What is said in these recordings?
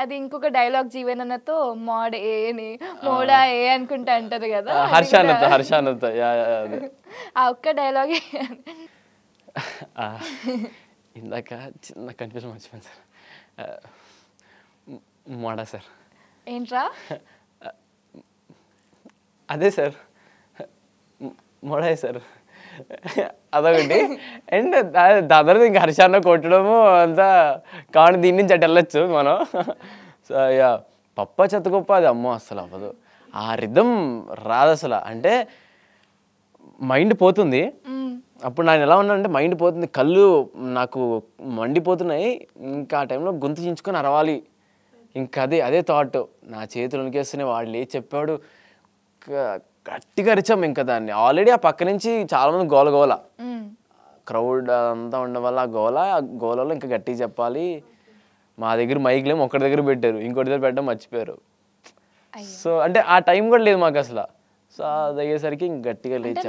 అది ఇంకొక dialogue జీవనన్నతో mode ఏని మోడా ఏ అనుకుంటా అంటది కదా, హర్షానతో ఆ ఒక్క డైలాగే. ఇందాక చిన్న కన్ఫ్యూజన్ మర్చిపోయాను సార్. మోడా సార్. ఏంట్రా? అదే సార్, మోడా సార్, అదొకటి. అండ్ దాదాపు ఇంకా హర్షాన్న కొట్టడము అంతా కావాలి, దీని నుంచి అటు వెళ్ళొచ్చు మనం. సో యా, పప్ప చెత్త గొప్ప అది అమ్మో అస్సలు అవ్వదు. ఆ రిథం రాదు అసలు. అంటే మైండ్ పోతుంది. అప్పుడు నేను ఎలా ఉన్నానంటే మైండ్ పోతుంది, కళ్ళు నాకు మండిపోతున్నాయి. ఇంకా ఆ టైంలో గొంతు చించుకొని అరవాలి. ఇంకా అదే థాట్. నా చేతులు వణికేస్తున్నాయి. వాడు లేచి చెప్పాడు, గట్టిగా అరిచాం ఇంకా దాన్ని. ఆల్రెడీ ఆ పక్క నుంచి చాలా మంది గోల క్రౌడ్ అంతా ఉండడం వల్ల ఆ గోలలో ఇంకా గట్టిగా చెప్పాలి. మా దగ్గర మైక్లేమో ఒకటి దగ్గర పెట్టారు, ఇంకోటి దగ్గర పెట్టడం మర్చిపోయారు. సో అంటే ఆ టైం కూడా లేదు మాకు అసలు. సో అది అయ్యేసరికి ఇంక గట్టిగా లేచి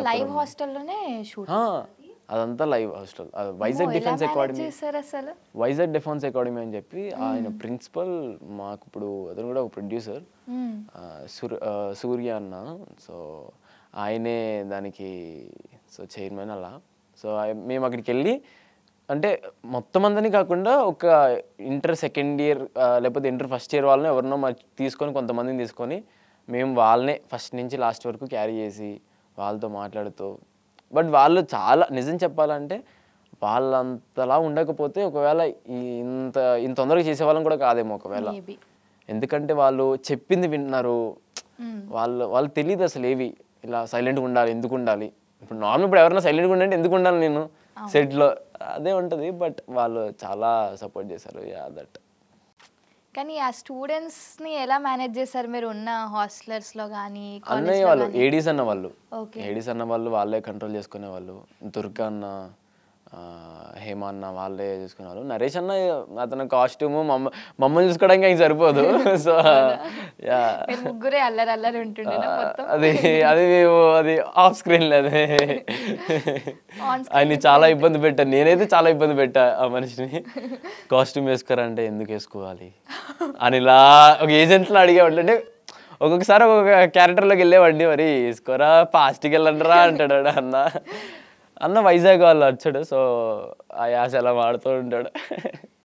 అదంతా live hostel. Vizag defence academy అని చెప్పి ఆయన ప్రిన్సిపల్ మాకు. ఇప్పుడు అతను కూడా ఒక ప్రొడ్యూసర్, సూర్య అన్న. సో ఆయనే దానికి చైర్మన్ అలా. సో మేము అక్కడికి వెళ్ళి, అంటే మొత్తం అందరినీ కాకుండా ఒక ఇంటర్ సెకండ్ ఇయర్ లేకపోతే ఇంటర్ ఫస్ట్ ఇయర్ వాళ్ళని ఎవరినో తీసుకొని, కొంతమందిని తీసుకొని మేము వాళ్ళనే ఫస్ట్ నుంచి లాస్ట్ వరకు క్యారీ చేసి వాళ్ళతో మాట్లాడుతూ. బట్ వాళ్ళు చాలా, నిజం చెప్పాలంటే వాళ్ళంతలా ఉండకపోతే ఒకవేళ ఇంత తొందరగా చేసేవాళ్ళం కూడా కాదేమో ఒకవేళ. ఎందుకంటే వాళ్ళు చెప్పింది విన్నారు. వాళ్ళు తెలియదు అసలు ఏవి ఇలా సైలెంట్గా ఉండాలి, ఎందుకు ఉండాలి. ఇప్పుడు నార్మల్ ఇప్పుడు ఎవరైనా సైలెంట్గా ఉండాలంటే ఎందుకు ఉండాలి నేను సెట్లో, అదే ఉంటుంది. బట్ వాళ్ళు చాలా సపోర్ట్ చేశారు. దట్. కానీ ఆ స్టూడెంట్స్ని ఎలా మేనేజ్ చేశారు మీరు ఉన్న హాస్టలర్స్లో కానీ? అన్నయ్య వాళ్ళు, ఏడీస్ అన్న వాళ్ళు వాళ్ళే కంట్రోల్ చేసుకునే వాళ్ళు. దుర్గా అన్న, హేమ అన్న వాళ్ళే చూసుకునేవాళ్ళు. నరేష్ అన్న అతను కాస్ట్యూము మమ్మల్ని చూసుకోవడానికి ఆయన సరిపోదు. సో ముగ్గురే అల్లరి అది ఆఫ్ స్క్రీన్ అదే ఆయన్ని చాలా ఇబ్బంది పెట్టాను. నేనైతే చాలా ఇబ్బంది పెట్టా ఆ మనిషిని. కాస్ట్యూమ్ వేసుకోరంటే ఎందుకు వేసుకోవాలి అని ఇలా ఒక ఏజెంట్లో అడిగేవాళ్ళు. అంటే ఒక్కొక్కసారి ఒక్కొక్క క్యారెక్టర్లోకి వెళ్ళేవాడిని. మరి వేసుకోరా, పాస్ట్కి వెళ్ళండి రా అంటాడు అన్న వైజాగ్ వాళ్ళు వచ్చాడు. సో ఆ యాస ఎలా వాడుతూ ఉంటాడు.